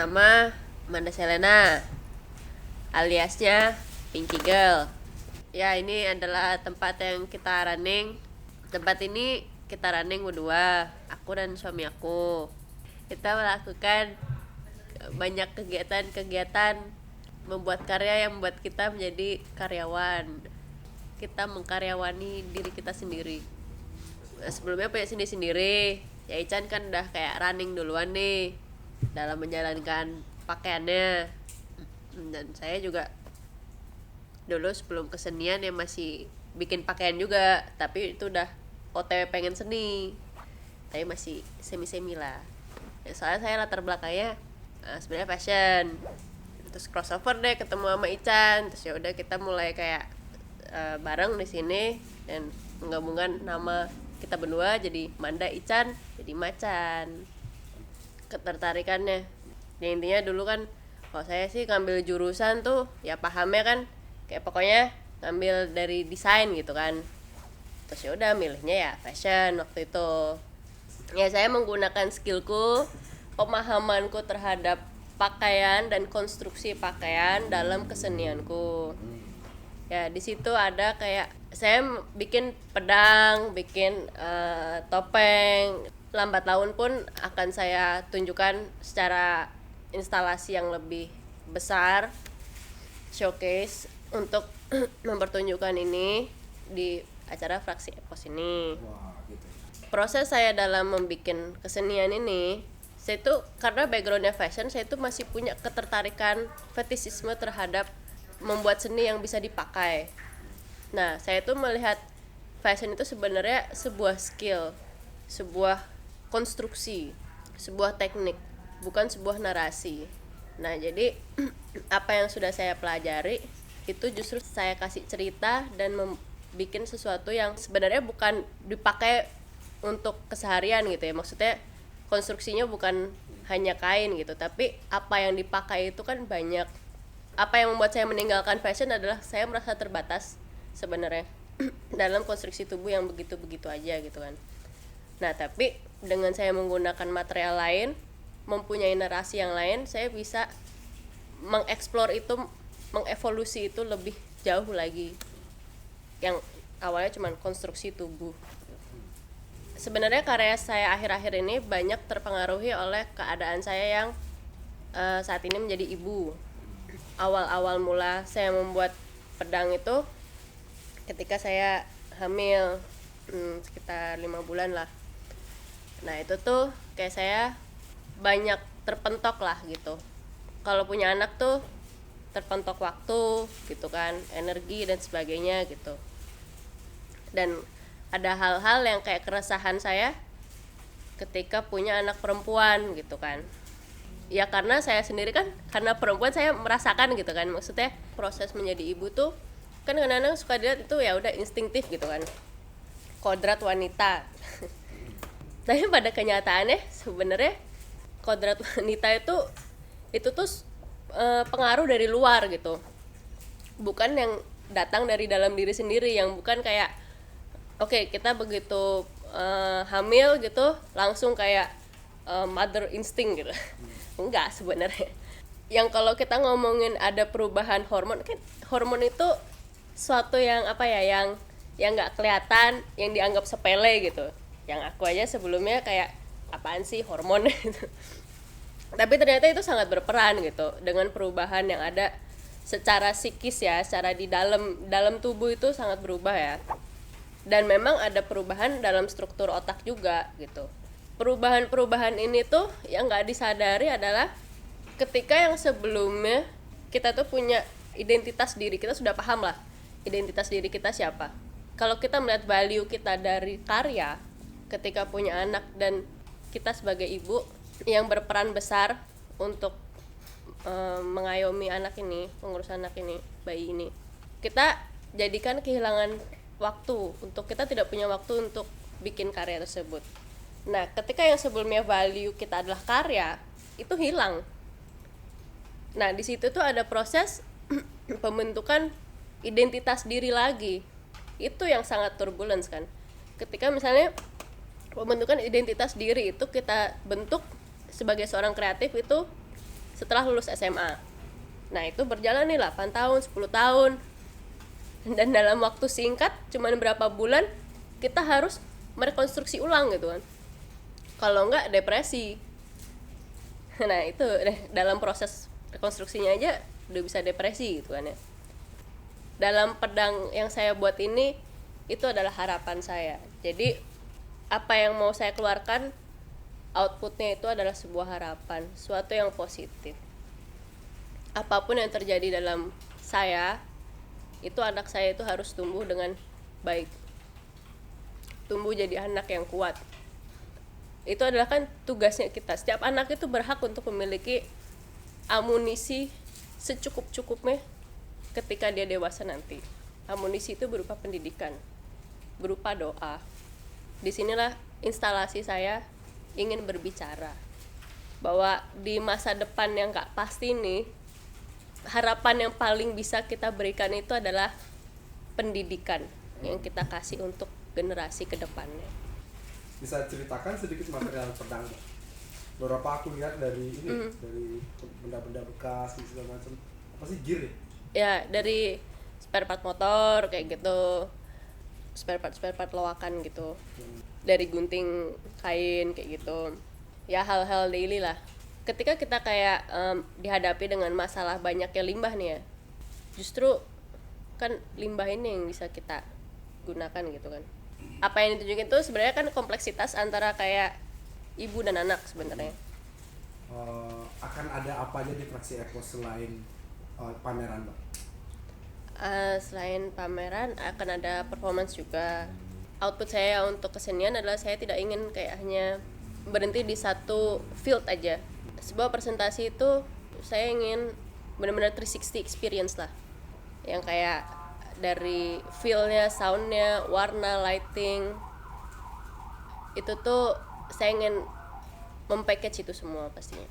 Nama Amanda Selena, aliasnya Pinky Girl. Ya, ini adalah tempat yang kita running. Tempat ini kita running berdua, aku dan suami aku. Kita melakukan banyak kegiatan-kegiatan membuat karya yang membuat kita menjadi karyawan. Kita mengkaryawani diri kita sendiri. Sebelumnya punya sendiri-sendiri. Ya Ican kan udah kayak running duluan nih dalam menjalankan pakaiannya, dan saya juga dulu sebelum kesenian ya masih bikin pakaian juga, tapi itu udah OTW pengen seni, tapi masih semi-semi lah ya, soalnya saya latar belakangnya sebenarnya fashion. Terus crossover deh ketemu sama Ican, terus ya udah kita mulai kayak bareng di sini dan menggabungkan nama kita berdua jadi Manda Ican jadi Macan. Ketertarikannya ya intinya dulu kan kalau saya sih ngambil jurusan tuh ya pahamnya kan kayak pokoknya ngambil dari desain gitu kan, terus ya udah milihnya ya fashion waktu itu. Ya saya menggunakan skillku, pemahamanku terhadap pakaian dan konstruksi pakaian dalam kesenianku. Ya di situ ada kayak saya bikin pedang, bikin topeng. Lambat laun pun akan saya tunjukkan secara instalasi yang lebih besar, showcase untuk mempertunjukkan ini di acara Fraksi Epos ini. Proses saya dalam membuat kesenian ini, saya tuh karena backgroundnya fashion, saya tuh masih punya ketertarikan fetishisme terhadap membuat seni yang bisa dipakai. Nah, saya tuh melihat fashion itu sebenarnya sebuah skill, sebuah konstruksi, sebuah teknik, bukan sebuah narasi. Nah, jadi apa yang sudah saya pelajari itu justru saya kasih cerita dan membuat sesuatu yang sebenarnya bukan dipakai untuk keseharian gitu ya. Maksudnya konstruksinya bukan hanya kain gitu, tapi apa yang dipakai itu kan banyak. Apa yang membuat saya meninggalkan fashion adalah saya merasa terbatas sebenarnya dalam konstruksi tubuh yang begitu-begitu aja gitu kan. Nah, tapi dengan saya menggunakan material lain, mempunyai narasi yang lain, saya bisa mengeksplor itu, mengevolusi itu lebih jauh lagi. Yang awalnya cuma konstruksi tubuh. Sebenarnya karya saya akhir-akhir ini banyak terpengaruhi oleh keadaan saya yang saat ini menjadi ibu. Awal-awal mula saya membuat pedang itu ketika saya hamil sekitar 5 bulan lah. Nah itu tuh kayak saya banyak terpentok lah gitu. Kalau punya anak tuh terpentok waktu gitu kan, energi dan sebagainya gitu. Dan ada hal-hal yang kayak keresahan saya ketika punya anak perempuan gitu kan. Ya karena saya sendiri kan, karena perempuan saya merasakan gitu kan. Maksudnya proses menjadi ibu tuh kan kadang-kadang suka dilihat itu ya udah instingtif gitu kan, kodrat wanita. Tapi pada kenyataannya sebenarnya kodrat wanita itu tuh pengaruh dari luar gitu, bukan yang datang dari dalam diri sendiri, yang bukan kayak oke, kita begitu hamil gitu langsung kayak mother instinct gitu. Enggak sebenarnya. Yang kalau kita ngomongin ada perubahan hormon, kan hormon itu suatu yang apa ya, yang nggak kelihatan, yang dianggap sepele gitu. Yang aku aja sebelumnya kayak apaan sih hormon gitu. Tapi ternyata itu sangat berperan gitu dengan perubahan yang ada secara psikis ya, secara di dalam tubuh itu sangat berubah ya. Dan memang ada perubahan dalam struktur otak juga gitu. Perubahan-perubahan ini tuh yang nggak disadari adalah ketika yang sebelumnya kita tuh punya identitas diri, kita sudah paham lah identitas diri kita siapa. Kalau kita melihat value kita dari karya, ketika punya anak dan kita sebagai ibu yang berperan besar untuk mengayomi anak ini, mengurus anak ini, bayi ini, kita jadikan kehilangan waktu untuk, kita tidak punya waktu untuk bikin karya tersebut. Nah, ketika yang sebelumnya value kita adalah karya, itu hilang. Nah, di situ tuh ada proses pembentukan identitas diri lagi. Itu yang sangat turbulence kan. Ketika misalnya pembentukan identitas diri itu kita bentuk sebagai seorang kreatif, itu setelah lulus SMA. Nah itu berjalan nih 8 tahun, 10 tahun, dan dalam waktu singkat cuman berapa bulan kita harus merekonstruksi ulang gitu kan, kalau enggak depresi. Nah itu dalam proses rekonstruksinya aja udah bisa depresi gitu kan ya. Dalam pedang yang saya buat ini itu adalah harapan saya, jadi apa yang mau saya keluarkan, outputnya itu adalah sebuah harapan, suatu yang positif. Apapun yang terjadi dalam saya, itu anak saya itu harus tumbuh dengan baik, tumbuh jadi anak yang kuat. Itu adalah kan tugasnya kita. Setiap anak itu berhak untuk memiliki amunisi secukup-cukupnya ketika dia dewasa nanti. Amunisi itu berupa pendidikan, berupa doa. Disinilah instalasi saya ingin berbicara bahwa di masa depan yang gak pasti nih, harapan yang paling bisa kita berikan itu adalah pendidikan yang kita kasih untuk generasi ke depannya. Bisa ceritakan sedikit material pedang, Mbak? Beberapa aku lihat dari ini, dari benda-benda bekas segala macam. Apa sih, gear ya? Ya, dari spare part motor kayak gitu, spare part loakan gitu, dari gunting kain kayak gitu. Ya hal-hal daily lah. Ketika kita kayak dihadapi dengan masalah banyaknya limbah nih ya, justru kan limbah ini yang bisa kita gunakan gitu kan. Apa yang ditunjukin tuh sebenarnya kan kompleksitas antara kayak ibu dan anak sebenarnya. Akan ada apa aja di Fraksi Eco selain pameran, Mbak? Selain pameran akan ada performance juga. Output saya untuk kesenian adalah saya tidak ingin kayak hanya berhenti di satu field aja. Sebuah presentasi itu saya ingin benar-benar 360 experience lah, yang kayak dari feel-nya, sound-nya, warna, lighting, itu tuh saya ingin mempackage itu semua pastinya.